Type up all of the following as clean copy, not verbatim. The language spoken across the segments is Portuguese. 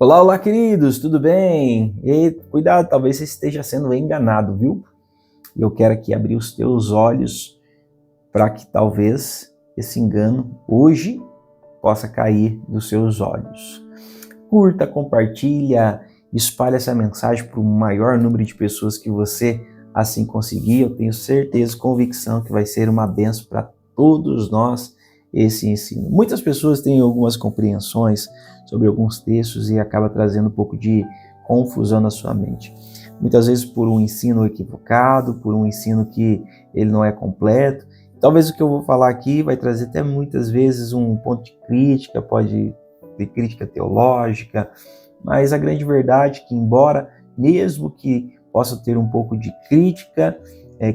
Olá, olá, queridos, tudo bem? E cuidado, talvez você esteja sendo enganado, viu? Eu quero aqui abrir os teus olhos para que talvez esse engano hoje possa cair dos seus olhos. Curta, compartilha, espalhe essa mensagem para o maior número de pessoas que você assim conseguir. Eu tenho certeza, convicção que vai ser uma bênção para todos nós esse ensino. Muitas pessoas têm algumas compreensões sobre alguns textos e acaba trazendo um pouco de confusão na sua mente. Muitas vezes por um ensino equivocado, por um ensino que ele não é completo. Talvez o que eu vou falar aqui vai trazer até muitas vezes um ponto de crítica, pode ter crítica teológica, mas a grande verdade é que, embora mesmo que possa ter um pouco de crítica,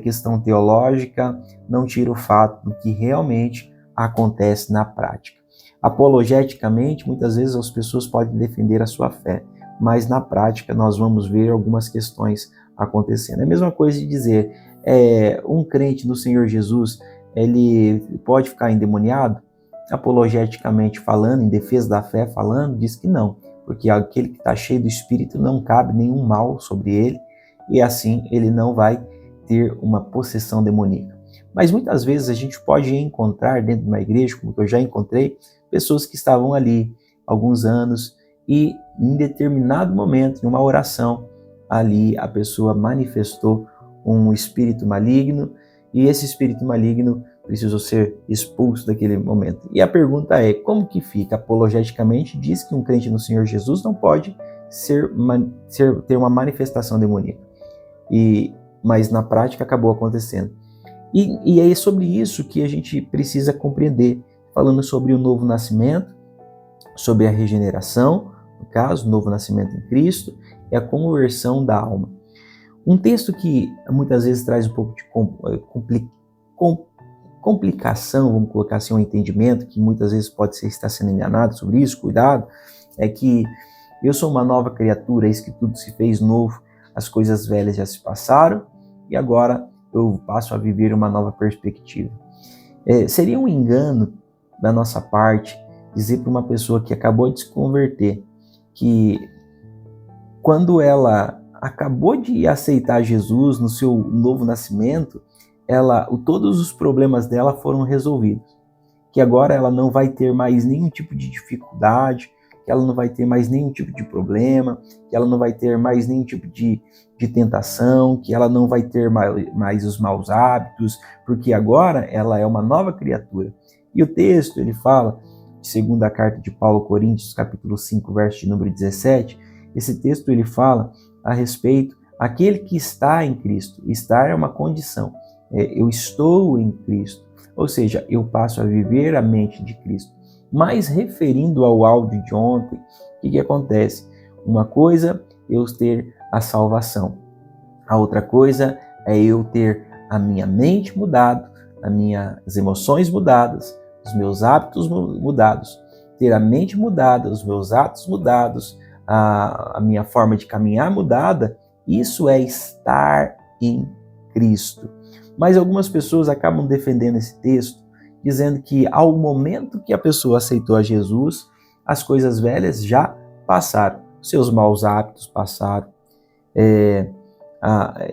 questão teológica, não tira o fato do que realmente acontece na prática. Apologeticamente, muitas vezes as pessoas podem defender a sua fé, mas na prática nós vamos ver algumas questões acontecendo. É a mesma coisa de dizer, um crente no Senhor Jesus, ele pode ficar endemoniado? Apologeticamente falando, em defesa da fé falando, diz que não, porque aquele que está cheio do Espírito não cabe nenhum mal sobre ele, e assim ele não vai ter uma possessão demoníaca. Mas muitas vezes a gente pode encontrar dentro de uma igreja, como eu já encontrei, pessoas que estavam ali alguns anos e em determinado momento, em uma oração, ali a pessoa manifestou um espírito maligno e esse espírito maligno precisou ser expulso daquele momento. E a pergunta é, como que fica? Apologeticamente diz que um crente no Senhor Jesus não pode ter uma manifestação demoníaca. Mas na prática acabou acontecendo. E é sobre isso que a gente precisa compreender, falando sobre o novo nascimento, sobre a regeneração, no caso, o novo nascimento em Cristo, e a conversão da alma. Um texto que muitas vezes traz um pouco de complicação, vamos colocar assim, um entendimento, que muitas vezes pode ser estar sendo enganado sobre isso, cuidado, é que eu sou uma nova criatura, eis que tudo se fez novo, as coisas velhas já se passaram, e agora eu passo a viver uma nova perspectiva. Seria um engano da nossa parte dizer para uma pessoa que acabou de se converter que quando ela acabou de aceitar Jesus no seu novo nascimento, todos os problemas dela foram resolvidos. Que agora ela não vai ter mais nenhum tipo de dificuldade, que ela não vai ter mais nenhum tipo de problema, que ela não vai ter mais nenhum tipo de tentação, que ela não vai ter mais os maus hábitos, porque agora ela é uma nova criatura. E o texto, ele fala, segundo a carta de Paulo aos Coríntios, capítulo 5, verso de número 17, esse texto ele fala a respeito daquele que está em Cristo. Estar é uma condição. Eu estou em Cristo. Ou seja, eu passo a viver a mente de Cristo. Mas referindo ao áudio de ontem, o que acontece? Uma coisa é eu ter a salvação. A outra coisa é eu ter a minha mente mudada, as minhas emoções mudadas, os meus hábitos mudados. Ter a mente mudada, os meus hábitos mudados, a minha forma de caminhar mudada, isso é estar em Cristo. Mas algumas pessoas acabam defendendo esse texto, dizendo que ao momento que a pessoa aceitou a Jesus, as coisas velhas já passaram, seus maus hábitos passaram,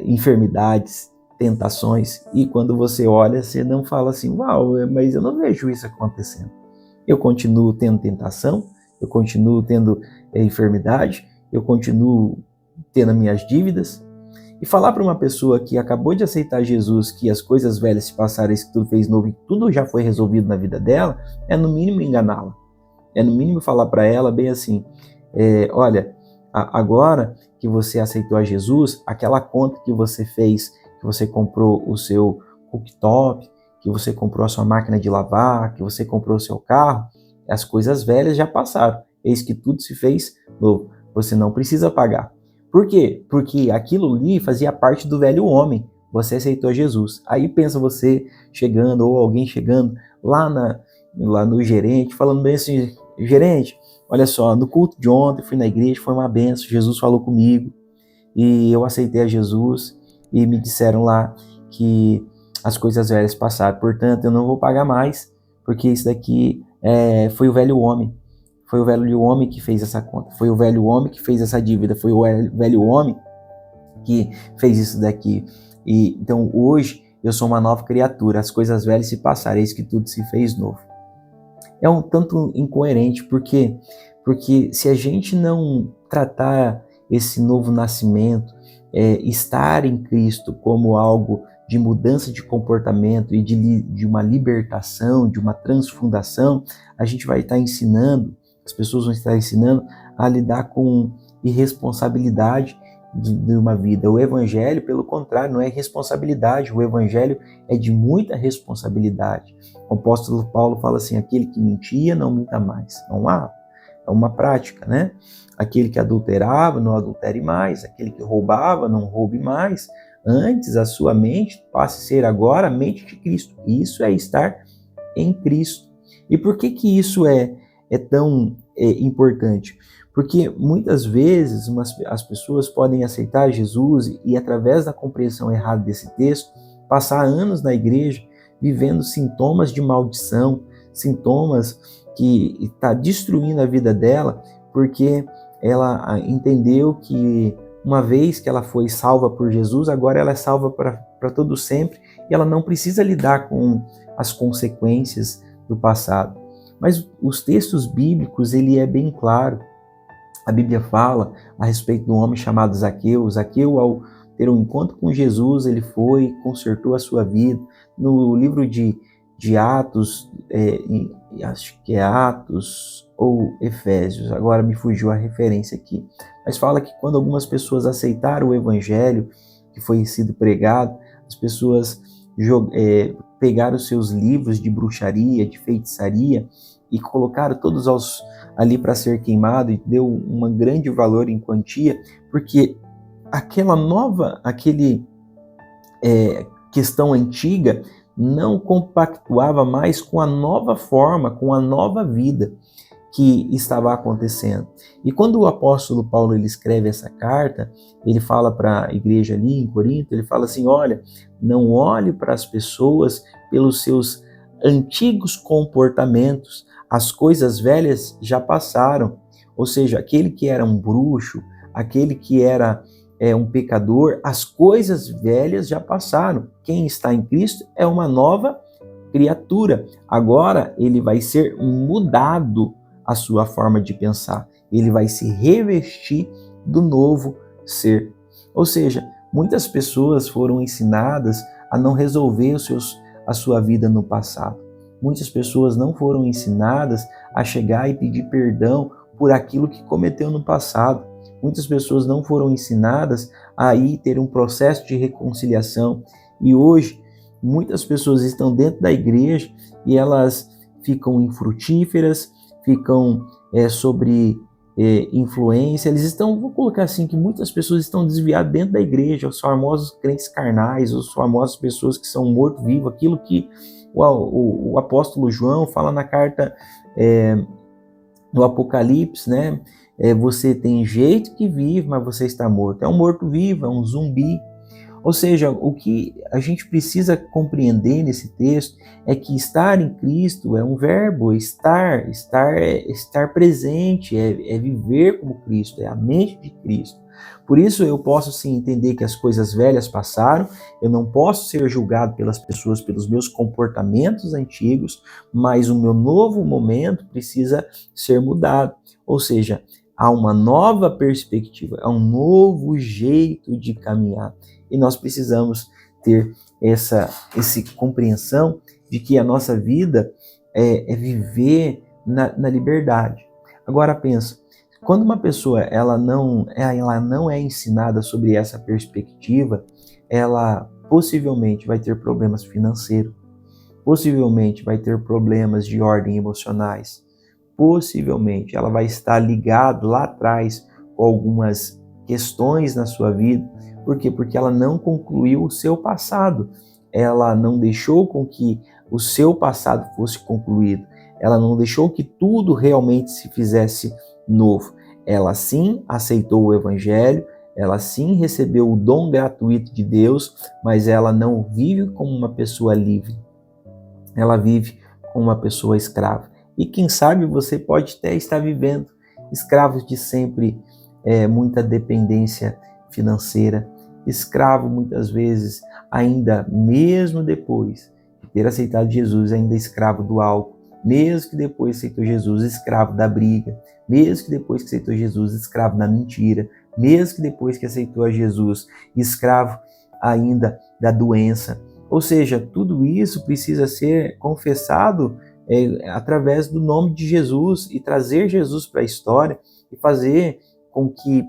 enfermidades, tentações, e quando você olha, você não fala assim, uau, mas eu não vejo isso acontecendo. Eu continuo tendo tentação, eu continuo tendo enfermidade, eu continuo tendo as minhas dívidas. E falar para uma pessoa que acabou de aceitar Jesus, que as coisas velhas se passaram, que tudo fez novo e tudo já foi resolvido na vida dela, é no mínimo enganá-la. É no mínimo falar para ela bem assim, olha, agora que você aceitou a Jesus, aquela conta que você fez, que você comprou o seu cooktop, que você comprou a sua máquina de lavar, que você comprou o seu carro, as coisas velhas já passaram. Eis que tudo se fez novo. Você não precisa pagar. Por quê? Porque aquilo ali fazia parte do velho homem. Você aceitou Jesus. Aí pensa você chegando, ou alguém chegando lá no gerente, falando bem assim, gerente, olha só, no culto de ontem, fui na igreja, foi uma benção, Jesus falou comigo, e eu aceitei a Jesus, e me disseram lá que as coisas velhas passaram, portanto eu não vou pagar mais, porque isso daqui foi o velho homem, Foi o velho homem que fez essa conta, foi o velho homem que fez essa dívida, foi o velho homem que fez isso daqui. E então hoje eu sou uma nova criatura, as coisas velhas se passaram, eis que tudo se fez novo. É um tanto incoerente, porque se a gente não tratar esse novo nascimento, estar em Cristo como algo de mudança de comportamento e de uma libertação, de uma transfundação, a gente vai estar ensinando, as pessoas vão estar ensinando a lidar com irresponsabilidade de uma vida. O evangelho, pelo contrário, não é responsabilidade, o evangelho é de muita responsabilidade. O apóstolo Paulo fala assim, aquele que mentia, não minta mais. Não há, é uma prática, né? Aquele que adulterava, não adultere mais. Aquele que roubava, não roube mais. Antes, a sua mente passe a ser agora a mente de Cristo. Isso é estar em Cristo. E por que isso é tão importante? Porque muitas vezes as pessoas podem aceitar Jesus e, através da compreensão errada desse texto, passar anos na igreja vivendo sintomas de maldição, sintomas que está destruindo a vida dela, porque ela entendeu que uma vez que ela foi salva por Jesus, agora ela é salva para todo sempre e ela não precisa lidar com as consequências do passado. Mas os textos bíblicos, ele é bem claro. A Bíblia fala a respeito de um homem chamado Zaqueu. Zaqueu, ao ter um encontro com Jesus, ele foi e consertou a sua vida. No livro de Atos, acho que é Atos ou Efésios, agora me fugiu a referência aqui, mas fala que quando algumas pessoas aceitaram o evangelho que foi sido pregado, as pessoas pegaram os seus livros de bruxaria, de feitiçaria e colocaram todos ali para ser queimado, e deu um grande valor em quantia, porque aquele questão antiga não compactuava mais com a nova forma, com a nova vida que estava acontecendo. E quando o apóstolo Paulo ele escreve essa carta, ele fala para a igreja ali em Corinto, ele fala assim, olha, não olhe para as pessoas pelos seus antigos comportamentos, as coisas velhas já passaram. Ou seja, aquele que era um bruxo, aquele que era um pecador, as coisas velhas já passaram. Quem está em Cristo é uma nova criatura. Agora ele vai ser mudado a sua forma de pensar. Ele vai se revestir do novo ser. Ou seja, muitas pessoas foram ensinadas a não resolver a sua vida no passado. Muitas pessoas não foram ensinadas a chegar e pedir perdão por aquilo que cometeu no passado. Muitas pessoas não foram ensinadas a ir ter um processo de reconciliação. E hoje, muitas pessoas estão dentro da igreja e elas ficam infrutíferas, ficam sobre influência. Eles estão, vou colocar assim, que muitas pessoas estão desviadas dentro da igreja, os famosos crentes carnais, os famosos pessoas que são morto-vivo, aquilo que o apóstolo João fala na carta do Apocalipse, né? Você tem jeito que vive, mas você está morto. É um morto-vivo, é um zumbi. Ou seja, o que a gente precisa compreender nesse texto é que estar em Cristo é um verbo, estar presente, é viver como Cristo, é a mente de Cristo. Por isso eu posso sim entender que as coisas velhas passaram, eu não posso ser julgado pelas pessoas pelos meus comportamentos antigos, mas o meu novo momento precisa ser mudado. Ou seja, há uma nova perspectiva, há um novo jeito de caminhar. E nós precisamos ter essa compreensão de que a nossa vida é viver na liberdade. Agora pensa, quando uma pessoa ela não é ensinada sobre essa perspectiva, ela possivelmente vai ter problemas financeiros, possivelmente vai ter problemas de ordem emocionais, possivelmente ela vai estar ligada lá atrás com algumas questões na sua vida. Por quê? Porque ela não concluiu o seu passado. Ela não deixou com que o seu passado fosse concluído. Ela não deixou que tudo realmente se fizesse novo. Ela sim aceitou o evangelho, ela sim recebeu o dom gratuito de Deus, mas ela não vive como uma pessoa livre. Ela vive como uma pessoa escrava. E quem sabe você pode até estar vivendo escravos de sempre, muita dependência financeira, escravo muitas vezes, ainda mesmo depois de ter aceitado Jesus, ainda escravo do álcool, mesmo que depois aceitou Jesus, escravo da briga, mesmo que depois que aceitou Jesus, escravo da mentira, mesmo que depois que aceitou a Jesus, escravo ainda da doença. Ou seja, tudo isso precisa ser confessado através do nome de Jesus e trazer Jesus para a história e fazer com que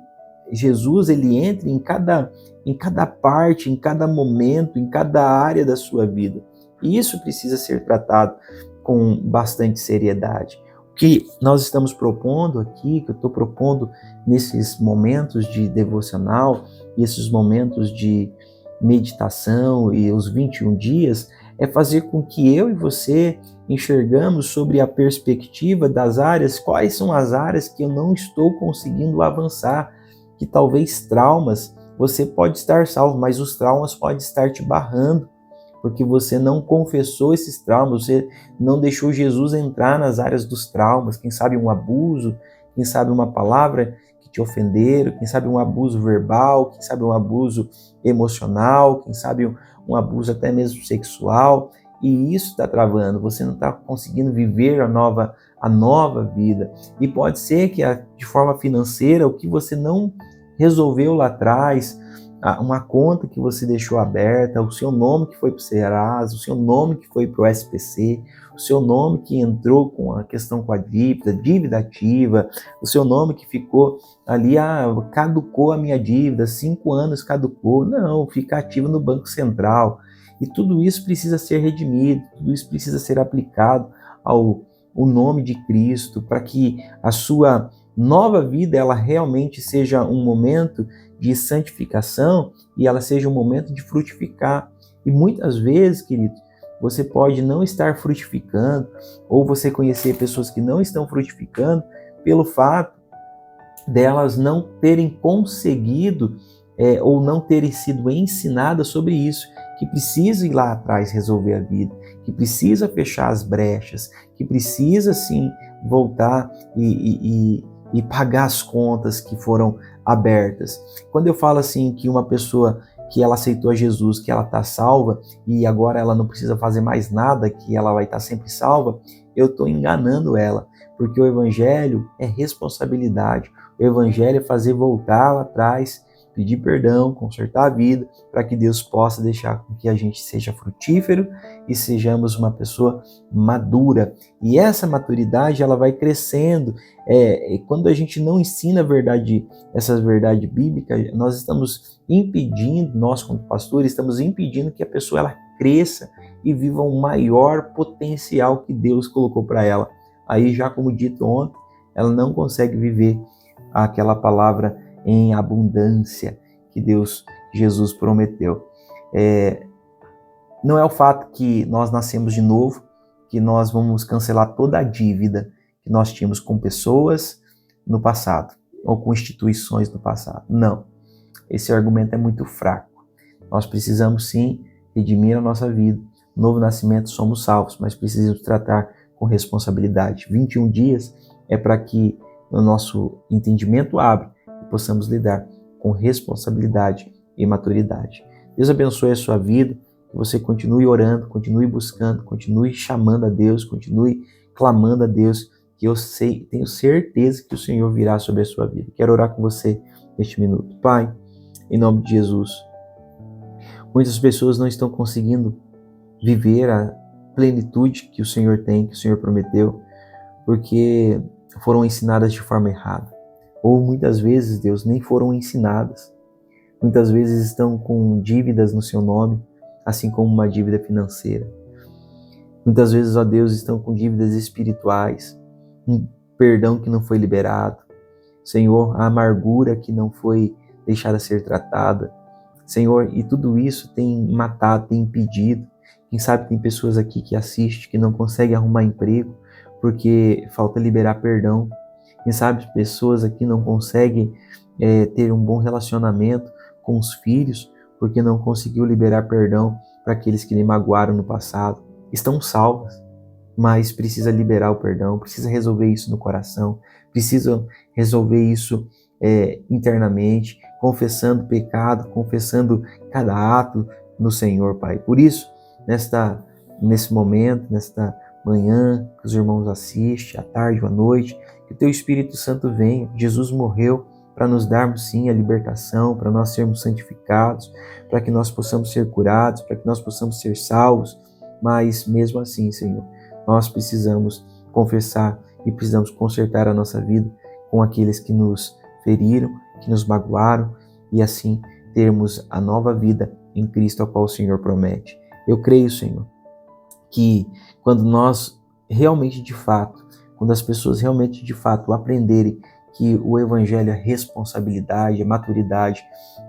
Jesus ele entre em cada parte, em cada momento, em cada área da sua vida. E isso precisa ser tratado com bastante seriedade. O que nós estamos propondo aqui, que eu estou propondo nesses momentos de devocional, esses momentos de meditação e os 21 dias, é fazer com que eu e você enxergamos sobre a perspectiva das áreas, quais são as áreas que eu não estou conseguindo avançar, que talvez traumas, você pode estar salvo, mas os traumas podem estar te barrando, porque você não confessou esses traumas, você não deixou Jesus entrar nas áreas dos traumas, quem sabe um abuso, quem sabe uma palavra que te ofenderam, quem sabe um abuso verbal, quem sabe um abuso emocional, quem sabe um abuso até mesmo sexual, e isso está travando, você não está conseguindo viver a nova vida. E pode ser que de forma financeira, o que você não resolveu lá atrás, uma conta que você deixou aberta, o seu nome que foi para o Serasa, o seu nome que foi para o SPC, o seu nome que entrou com a questão com a dívida ativa, o seu nome que ficou ali, caducou a minha dívida, 5 anos caducou. Não, fica ativo no Banco Central. E tudo isso precisa ser redimido, tudo isso precisa ser aplicado ao nome de Cristo, para que a sua nova vida ela realmente seja um momento de santificação e ela seja um momento de frutificar. E muitas vezes, querido, você pode não estar frutificando, ou você conhecer pessoas que não estão frutificando pelo fato delas não terem conseguido ou não terem sido ensinadas sobre isso, que precisa ir lá atrás resolver a vida, que precisa fechar as brechas, que precisa sim voltar e pagar as contas que foram abertas. Quando eu falo assim que uma pessoa que ela aceitou a Jesus, que ela está salva e agora ela não precisa fazer mais nada, que ela vai estar sempre salva, eu estou enganando ela, porque o evangelho é responsabilidade, o evangelho é fazer voltar lá atrás, pedir perdão, consertar a vida, para que Deus possa deixar com que a gente seja frutífero e sejamos uma pessoa madura. E essa maturidade ela vai crescendo. Quando a gente não ensina essas verdades bíblicas, nós estamos impedindo, nós como pastores, estamos impedindo que a pessoa ela cresça e viva um maior potencial que Deus colocou para ela. Aí já como dito ontem, ela não consegue viver aquela palavra em abundância que Jesus prometeu. Não é o fato que nós nascemos de novo, que nós vamos cancelar toda a dívida que nós tínhamos com pessoas no passado, ou com instituições no passado. Não, esse argumento é muito fraco. Nós precisamos sim redimir a nossa vida. No novo nascimento somos salvos, mas precisamos tratar com responsabilidade. 21 dias é para que o nosso entendimento abra e possamos lidar com responsabilidade e maturidade. Deus abençoe a sua vida, que você continue orando, continue buscando, continue chamando a Deus, continue clamando a Deus, que eu tenho certeza que o Senhor virá sobre a sua vida. Quero orar com você neste minuto. Pai, em nome de Jesus, muitas pessoas não estão conseguindo viver a plenitude que o Senhor tem, que o Senhor prometeu, porque foram ensinadas de forma errada. Ou muitas vezes, Deus, nem foram ensinadas. Muitas vezes estão com dívidas no seu nome, assim como uma dívida financeira. Muitas vezes, ó Deus, estão com dívidas espirituais, um perdão que não foi liberado. Senhor, a amargura que não foi deixada ser tratada. Senhor, e tudo isso tem matado, tem impedido. Quem sabe tem pessoas aqui que assistem, que não conseguem arrumar emprego, porque falta liberar perdão. Quem sabe pessoas aqui não conseguem ter um bom relacionamento com os filhos, porque não conseguiu liberar perdão para aqueles que lhe magoaram no passado. Estão salvas, mas precisa liberar o perdão, precisa resolver isso no coração, precisa resolver isso internamente, confessando pecado, confessando cada ato no Senhor, Pai. Por isso, nesse momento, nesta manhã, que os irmãos assistem, à tarde ou à noite, que o Teu Espírito Santo venha. Jesus morreu para nos darmos, sim, a libertação, para nós sermos santificados, para que nós possamos ser curados, para que nós possamos ser salvos. Mas mesmo assim, Senhor, nós precisamos confessar e precisamos consertar a nossa vida com aqueles que nos feriram, que nos magoaram, e assim termos a nova vida em Cristo, a qual o Senhor promete. Eu creio, Senhor, que quando nós realmente de fato, quando as pessoas realmente de fato aprenderem que o Evangelho é responsabilidade, é maturidade,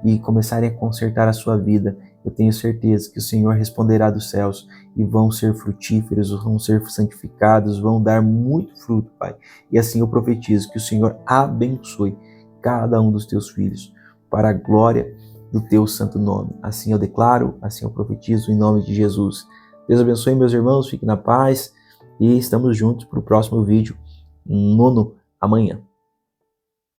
e começarem a consertar a sua vida, eu tenho certeza que o Senhor responderá dos céus e vão ser frutíferos, vão ser santificados, vão dar muito fruto, Pai. E assim eu profetizo que o Senhor abençoe cada um dos teus filhos para a glória do teu santo nome. Assim eu declaro, assim eu profetizo em nome de Jesus. Deus abençoe, meus irmãos, fiquem na paz e estamos juntos para o próximo vídeo, 9 amanhã.